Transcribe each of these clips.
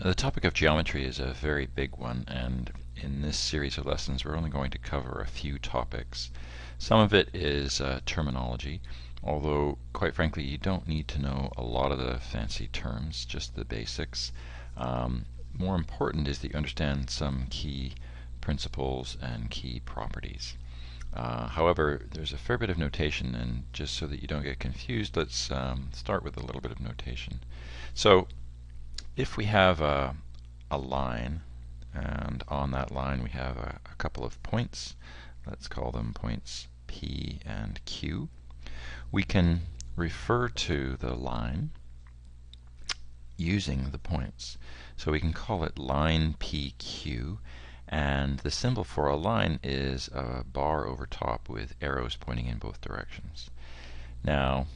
The topic of geometry is a very big one, and in this series of lessons we're only going to cover a few topics. Some of it is terminology, although quite frankly you don't need to know a lot of the fancy terms, just the basics. More important is that you understand some key principles and key properties. However, there's a fair bit of notation, and just so that you don't get confused, let's start with a little bit of notation. So if we have a line, and on that line we have a couple of points, let's call them points P and Q, we can refer to the line using the points. So we can call it line PQ, and the symbol for a line is a bar over top with arrows pointing in both directions. Now,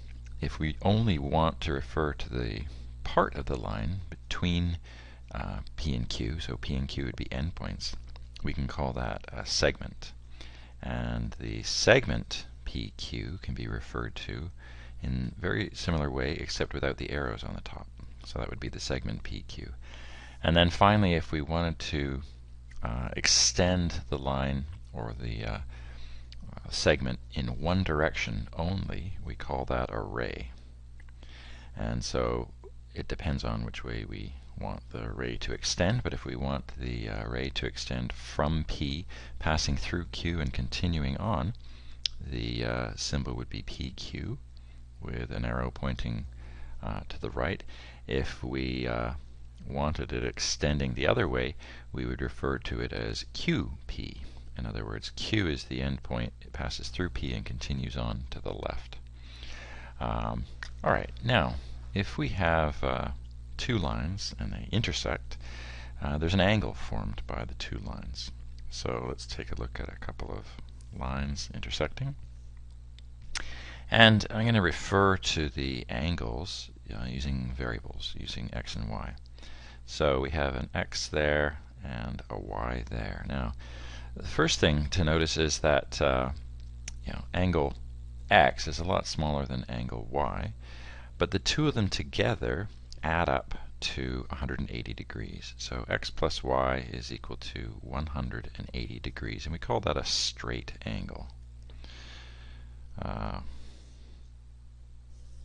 if we only want to refer to the part of the line between P and Q, so P and Q would be endpoints, we can call that a segment. And the segment PQ can be referred to in a very similar way, except without the arrows on the top. So that would be the segment PQ. And then finally, if we wanted to extend the line or the segment in one direction only, we call that a ray. And so it depends on which way we want the ray to extend, but if we want the ray to extend from P, passing through Q and continuing on, the symbol would be PQ with an arrow pointing to the right. If we wanted it extending the other way, we would refer to it as QP. In other words, Q is the end point, it passes through P and continues on to the left. Alright, now if we have two lines and they intersect, there's an angle formed by the two lines. So let's take a look at a couple of lines intersecting. And I'm going to refer to the angles using variables, using x and y. So we have an x there and a y there. Now, the first thing to notice is that angle x is a lot smaller than angle y, but the two of them together add up to 180 degrees. So x plus y is equal to 180 degrees, and we call that a straight angle.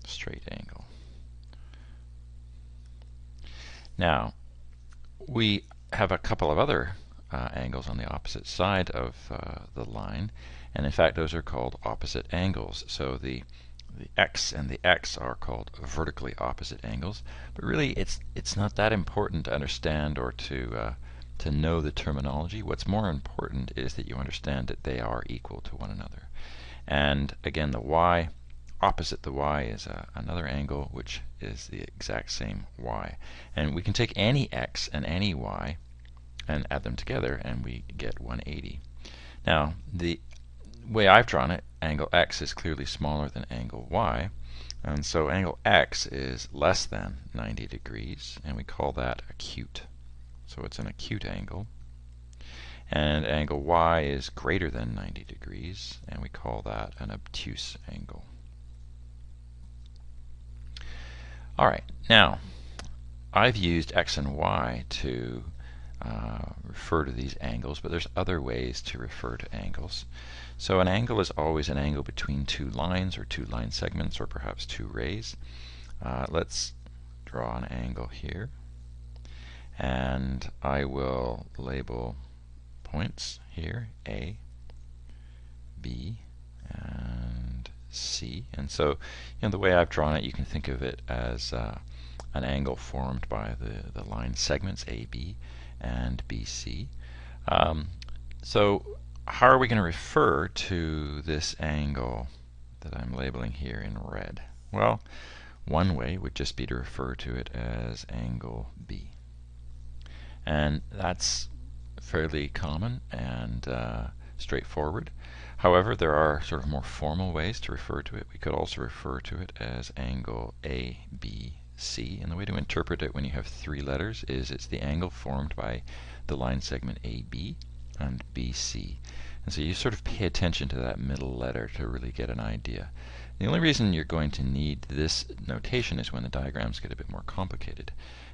Straight angle. Now, we have a couple of other angles on the opposite side of the line, and in fact those are called opposite angles. So the x and the x are called vertically opposite angles, but really it's not that important to understand or to know the terminology. What's more important is that you understand that they are equal to one another. And again, the y, opposite the y, is another angle which is the exact same y. And we can take any x and any y and add them together and we get 180. Now, the way I've drawn it, angle x is clearly smaller than angle y, and so angle x is less than 90 degrees, and we call that acute. So it's an acute angle. And angle y is greater than 90 degrees, and we call that an obtuse angle. Alright, now I've used x and y to refer to these angles, but there's other ways to refer to angles. So an angle is always an angle between two lines or two line segments or perhaps two rays. Let's draw an angle here, and I will label points here A, B, and C. And so the way I've drawn it, you can think of it as an angle formed by the line segments AB and BC. So how are we going to refer to this angle that I'm labeling here in red? Well, one way would just be to refer to it as angle B. And that's fairly common and straightforward. However, there are sort of more formal ways to refer to it. We could also refer to it as angle ABC. And the way to interpret it when you have three letters is it's the angle formed by the line segment AB and BC. And so you sort of pay attention to that middle letter to really get an idea. The only reason you're going to need this notation is when the diagrams get a bit more complicated.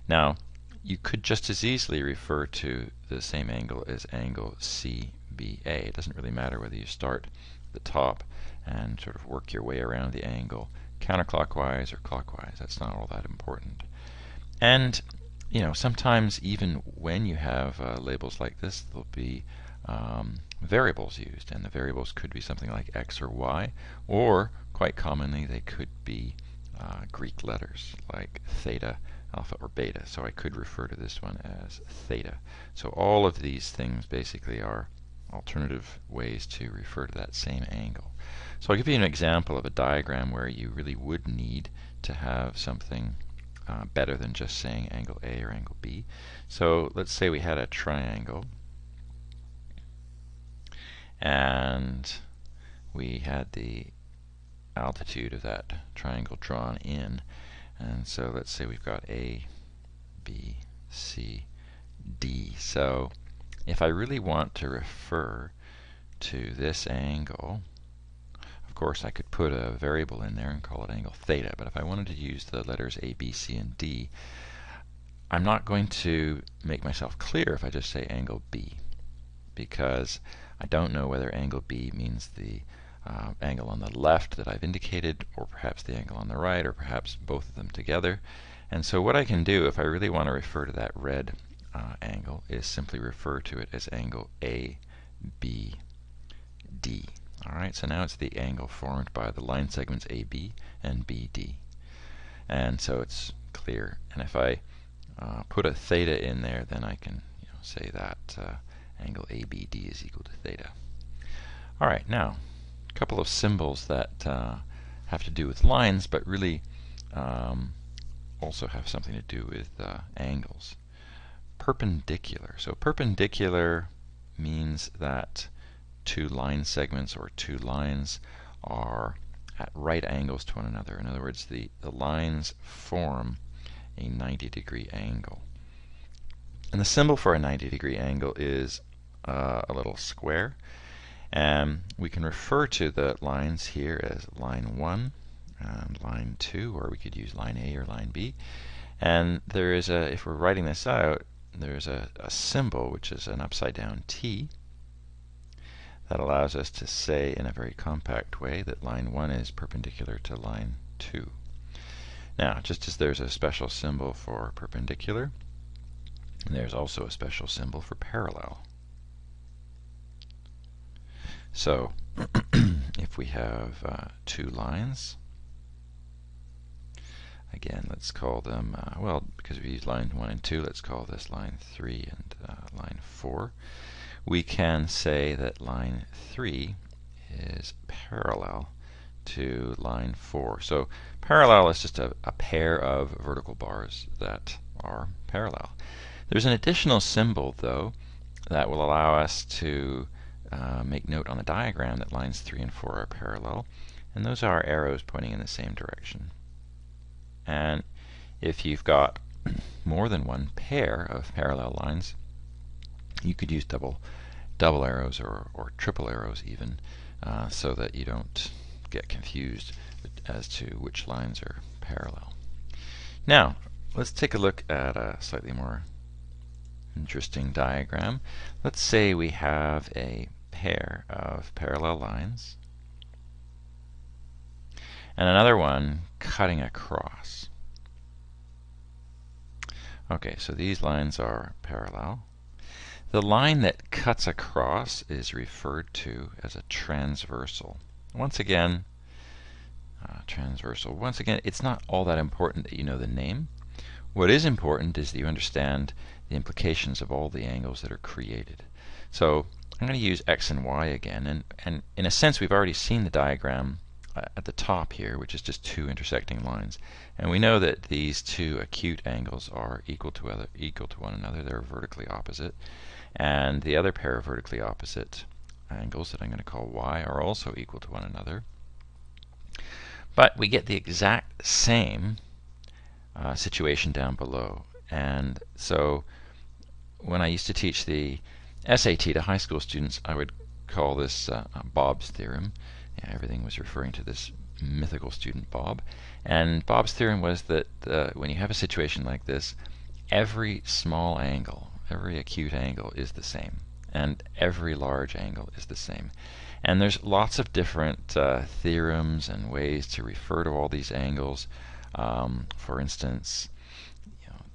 Now, you could just as easily refer to the same angle as angle CBA. It doesn't really matter whether you start at the top and sort of work your way around the angle counterclockwise or clockwise. That's not all that important. And sometimes even when you have labels like this, there'll be variables used, and the variables could be something like x or y, or quite commonly they could be Greek letters like theta, alpha, or beta. So I could refer to this one as theta. So all of these things basically are alternative ways to refer to that same angle. So I'll give you an example of a diagram where you really would need to have something better than just saying angle A or angle B. So let's say we had a triangle, and we had the altitude of that triangle drawn in. And so let's say we've got A, B, C, D. So if I really want to refer to this angle, of course I could put a variable in there and call it angle theta, but if I wanted to use the letters A, B, C, and D, I'm not going to make myself clear if I just say angle B, because I don't know whether angle B means the angle on the left that I've indicated, or perhaps the angle on the right, or perhaps both of them together. And so what I can do if I really want to refer to that red angle is simply refer to it as angle ABD. Alright, so now it's the angle formed by the line segments AB and BD. And so it's clear. And if I put a theta in there, then I can say that angle ABD is equal to theta. Alright, now a couple of symbols that have to do with lines, but really also have something to do with angles. Perpendicular. So perpendicular means that two line segments or two lines are at right angles to one another. In other words, the lines form a 90-degree angle. And the symbol for a 90-degree angle is a little square. And we can refer to the lines here as line 1 and line 2, or we could use line A or line B. And there is a, if we're writing this out, there's a symbol which is an upside down T that allows us to say in a very compact way that line 1 is perpendicular to line 2. Now, just as there's a special symbol for perpendicular, there's also a special symbol for parallel. So if we have two lines, again, let's call them, well, because we use line 1 and 2, let's call this line 3 and line 4. We can say that line 3 is parallel to line 4. So parallel is just a pair of vertical bars that are parallel. There's an additional symbol, though, that will allow us to make note on the diagram that lines 3 and 4 are parallel, and those are arrows pointing in the same direction. And if you've got more than one pair of parallel lines, you could use double arrows or triple arrows even, so that you don't get confused as to which lines are parallel. Now, let's take a look at a slightly more interesting diagram. Let's say we have a pair of parallel lines and another one cutting across. Okay, so these lines are parallel. The line that cuts across is referred to as a transversal. Once again, transversal. Once again, it's not all that important that you know the name. What is important is that you understand the implications of all the angles that are created. So I'm going to use x and y again, and in a sense we've already seen the diagram at the top here, which is just two intersecting lines. And we know that these two acute angles are equal to one another. They're vertically opposite. And the other pair of vertically opposite angles that I'm going to call y are also equal to one another. But we get the exact same situation down below. And so when I used to teach the SAT to high school students, I would call this Bob's theorem. Yeah, everything was referring to this mythical student Bob. And Bob's theorem was that when you have a situation like this, every small angle, every acute angle is the same, and every large angle is the same. And there's lots of different theorems and ways to refer to all these angles. For instance,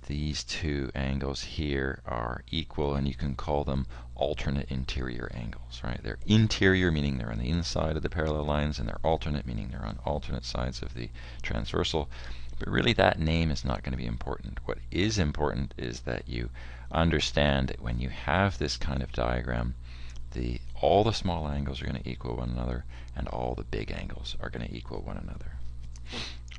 these two angles here are equal, and you can call them alternate interior angles, right? They're interior, meaning they're on the inside of the parallel lines, and they're alternate, meaning they're on alternate sides of the transversal. But really, that name is not going to be important. What is important is that you understand that when you have this kind of diagram, all the small angles are going to equal one another, and all the big angles are going to equal one another.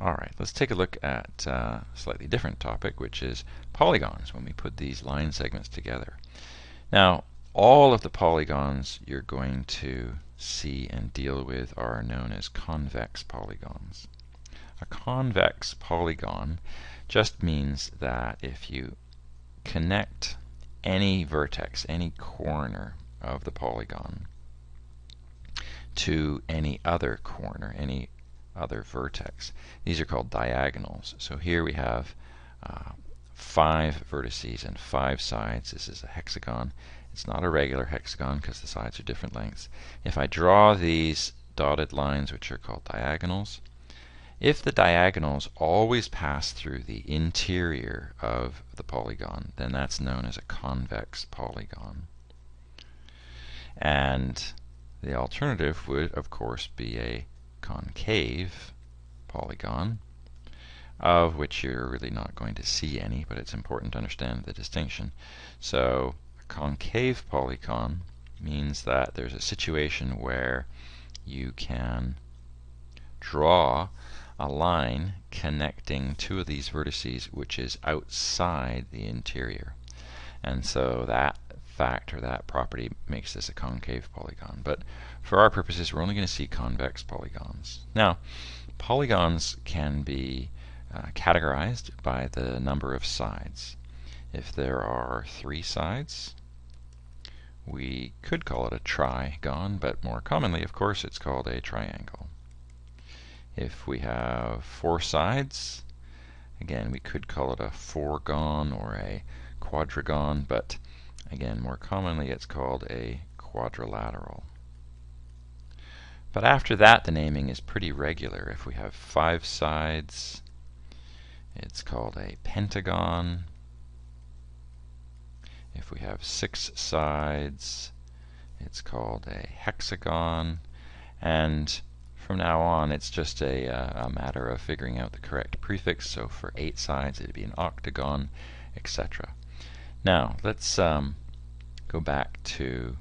All right, let's take a look at a slightly different topic, which is polygons, when we put these line segments together. Now, all of the polygons you're going to see and deal with are known as convex polygons. A convex polygon just means that if you connect any vertex, any corner of the polygon to any other corner, any other vertex, these are called diagonals. So here we have 5 vertices and 5 sides. This is a hexagon. It's not a regular hexagon because the sides are different lengths. If I draw these dotted lines, which are called diagonals, if the diagonals always pass through the interior of the polygon, then that's known as a convex polygon. And the alternative would, of course, be a concave polygon, of which you're really not going to see any, but it's important to understand the distinction. So a concave polygon means that there's a situation where you can draw a line connecting two of these vertices which is outside the interior. And so that fact, or that property, makes this a concave polygon. But for our purposes, we're only going to see convex polygons. Now, polygons can be categorized by the number of sides. If there are 3 sides, we could call it a trigon, but more commonly, of course, it's called a triangle. If we have 4 sides, again, we could call it a fourgon or a quadrigon, but again, more commonly, it's called a quadrilateral. But after that, the naming is pretty regular. If we have 5 sides, it's called a pentagon. If we have 6 sides, it's called a hexagon. And from now on, it's just a matter of figuring out the correct prefix. So for 8 sides, it would be an octagon, etc. Now, let's go back to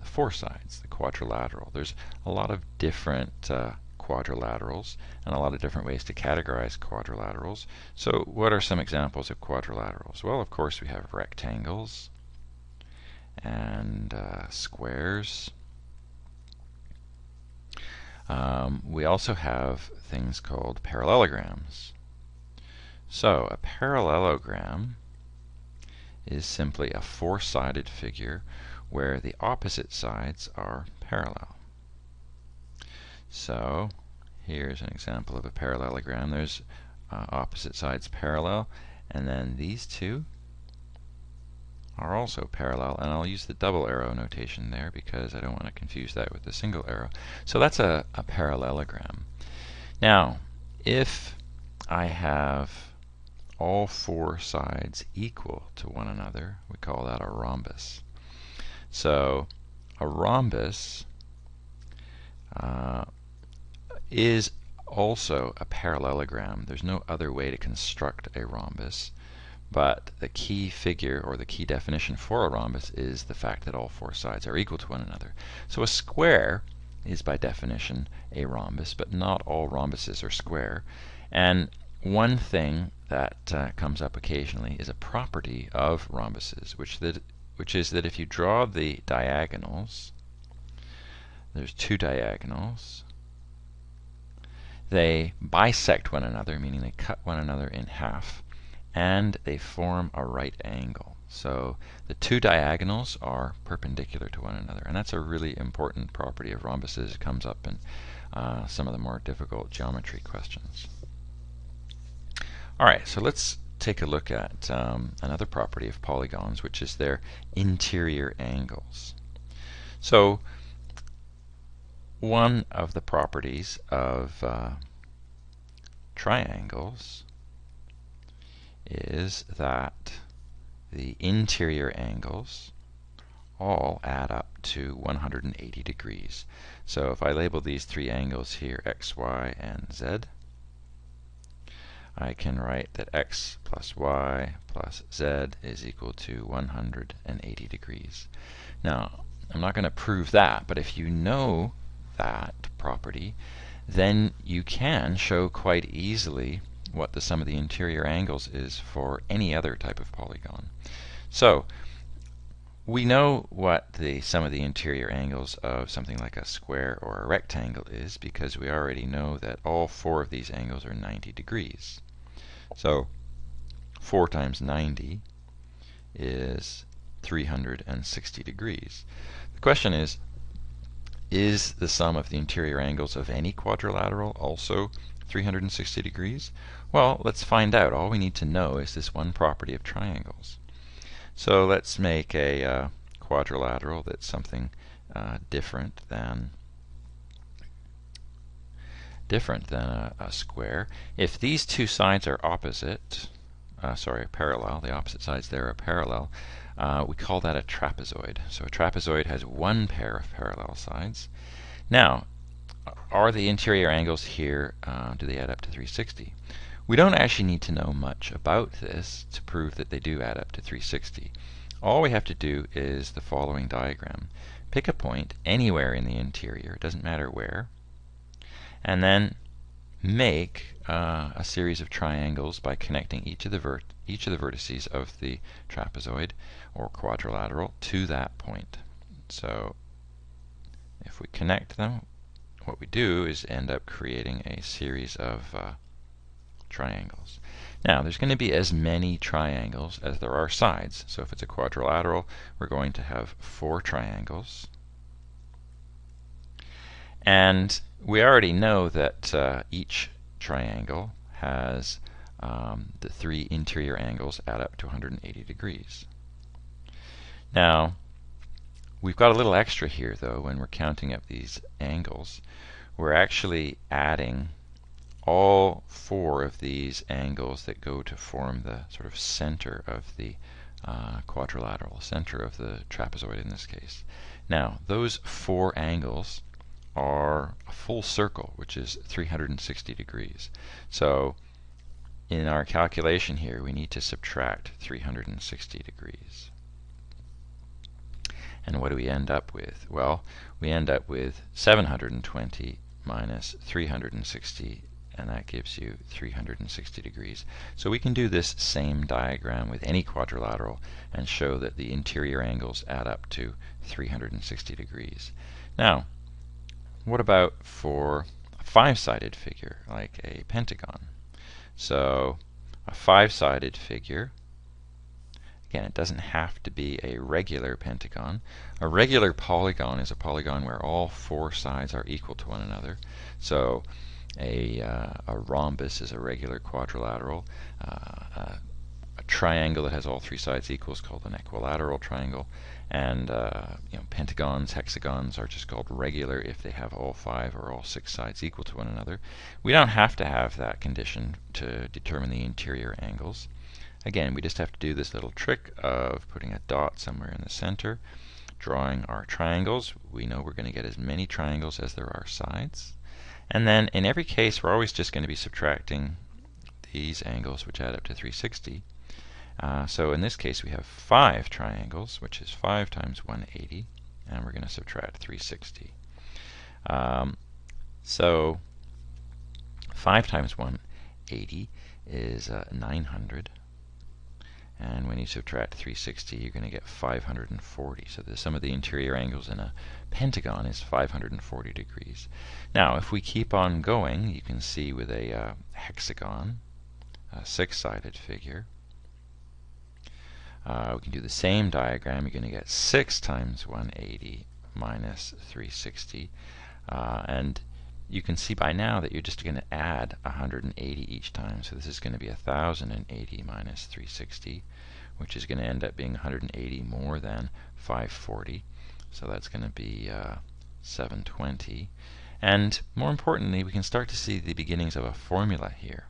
the 4 sides, the quadrilateral. There's a lot of different quadrilaterals and a lot of different ways to categorize quadrilaterals. So what are some examples of quadrilaterals? Well, of course, we have rectangles and squares. We also have things called parallelograms. So a parallelogram is simply a 4-sided figure where the opposite sides are parallel. So here's an example of a parallelogram. There's opposite sides parallel, and then these two are also parallel, and I'll use the double arrow notation there because I don't want to confuse that with the single arrow. So that's a parallelogram. Now, if I have all 4 sides equal to one another, we call that a rhombus. So a rhombus is also a parallelogram. There's no other way to construct a rhombus, but the key figure or the key definition for a rhombus is the fact that all 4 sides are equal to one another. So a square is by definition a rhombus, but not all rhombuses are square. And one thing that comes up occasionally is a property of rhombuses, which is that if you draw the diagonals, there's 2 diagonals, they bisect one another, meaning they cut one another in half, and they form a right angle. So the 2 diagonals are perpendicular to one another, and that's a really important property of rhombuses. It comes up in some of the more difficult geometry questions. Alright, so let's take a look at another property of polygons, which is their interior angles. So one of the properties of triangles is that the interior angles all add up to 180 degrees. So if I label these three angles here, x, y, and z, I can write that x plus y plus z is equal to 180 degrees. Now, I'm not going to prove that, but if you know that property, then you can show quite easily what the sum of the interior angles is for any other type of polygon. So, we know what the sum of the interior angles of something like a square or a rectangle is because we already know that all four of these angles are 90 degrees. So 4 times 90 is 360 degrees. The question is the sum of the interior angles of any quadrilateral also 360 degrees? Well, let's find out. All we need to know is this one property of triangles. So let's make a quadrilateral that's something different than a square. If these two sides are opposite, parallel, the opposite sides there are parallel, we call that a trapezoid. So a trapezoid has one pair of parallel sides. Now, are the interior angles here, do they add up to 360? We don't actually need to know much about this to prove that they do add up to 360. All we have to do is the following diagram. Pick a point anywhere in the interior, it doesn't matter where, and then make a series of triangles by connecting each of the vertices of the trapezoid or quadrilateral to that point. So if we connect them, what we do is end up creating a series of triangles. Now, there's going to be as many triangles as there are sides. So if it's a quadrilateral, we're going to have 4 triangles. And we already know that each triangle has the 3 interior angles add up to 180 degrees. Now, we've got a little extra here, though, when we're counting up these angles. We're actually adding all 4 of these angles that go to form the sort of center of the quadrilateral, center of the trapezoid in this case. Now, those 4 angles are a full circle, which is 360 degrees. So in our calculation here, we need to subtract 360 degrees. And what do we end up with? Well, we end up with 720 minus 360, and that gives you 360 degrees. So we can do this same diagram with any quadrilateral and show that the interior angles add up to 360 degrees. Now, what about for a 5-sided figure, like a pentagon? So a 5-sided figure, again, it doesn't have to be a regular pentagon. A regular polygon is a polygon where all 4 sides are equal to one another. So a rhombus is a regular quadrilateral. A triangle that has all 3 sides equal is called an equilateral triangle. And pentagons, hexagons are just called regular if they have all 5 or all 6 sides equal to one another. We don't have to have that condition to determine the interior angles. Again, we just have to do this little trick of putting a dot somewhere in the center, drawing our triangles. We know we're going to get as many triangles as there are sides. And then in every case, we're always just going to be subtracting these angles, which add up to 360. So in this case, we have 5 triangles, which is 5 times 180, and we're going to subtract 360. So 5 times 180 is 900. And when you subtract 360, you're going to get 540. So the sum of the interior angles in a pentagon is 540 degrees. Now, if we keep on going, you can see with a hexagon, a 6-sided figure, we can do the same diagram. You're going to get 6 times 180 minus 360. And you can see by now that you're just going to add 180 each time. So this is going to be 1080 minus 360, which is going to end up being 180 more than 540. So that's going to be 720. And more importantly, we can start to see the beginnings of a formula here.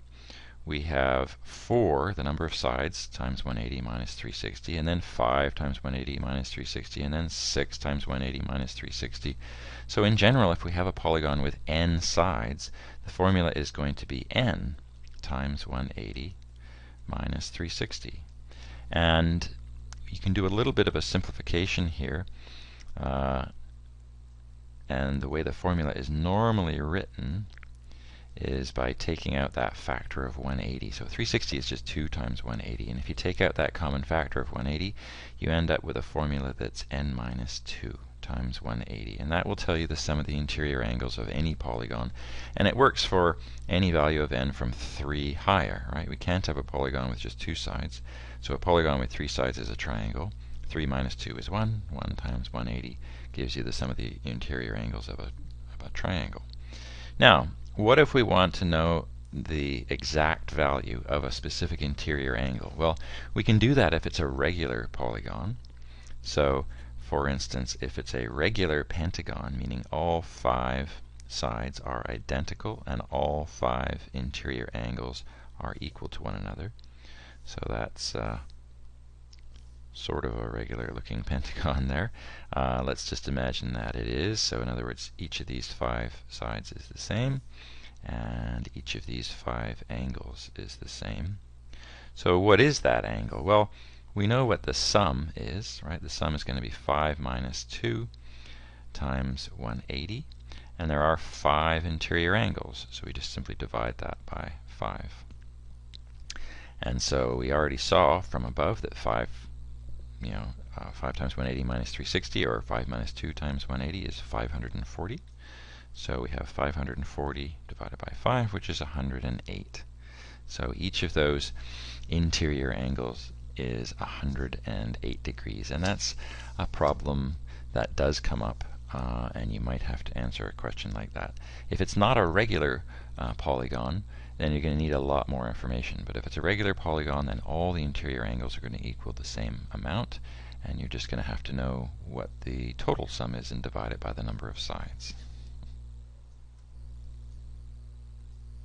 We have 4, the number of sides, times 180 minus 360, and then 5 times 180 minus 360, and then 6 times 180 minus 360. So in general, if we have a polygon with n sides, the formula is going to be n times 180 minus 360. And you can do a little bit of a simplification here. And the way the formula is normally written is by taking out that factor of 180. So 360 is just 2 times 180. And if you take out that common factor of 180, you end up with a formula that's n minus 2 times 180. And that will tell you the sum of the interior angles of any polygon. And it works for any value of n from 3 higher, right? We can't have a polygon with just 2 sides. So a polygon with 3 sides is a triangle. 3 minus 2 is 1. 1 times 180 gives you the sum of the interior angles of a triangle. Now, what if we want to know the exact value of a specific interior angle? Well, we can do that if it's a regular polygon. So, for instance, if it's a regular pentagon, meaning all 5 sides are identical and all 5 interior angles are equal to one another. So that's sort of a regular looking pentagon there. Let's just imagine that it is. So in other words, each of these 5 sides is the same, and each of these 5 angles is the same. So what is that angle? Well, we know what the sum is, right? The sum is going to be 5 minus 2 times 180, and there are 5 interior angles, so we just simply divide that by 5. And so we already saw from above that 5 times 180 minus 360, or 5 minus 2 times 180 is 540. So we have 540 divided by 5, which is 108. So each of those interior angles is 108 degrees. And that's a problem that does come up, and you might have to answer a question like that. If it's not a regular polygon, then you're going to need a lot more information. But if it's a regular polygon, then all the interior angles are going to equal the same amount, and you're just going to have to know what the total sum is and divide it by the number of sides.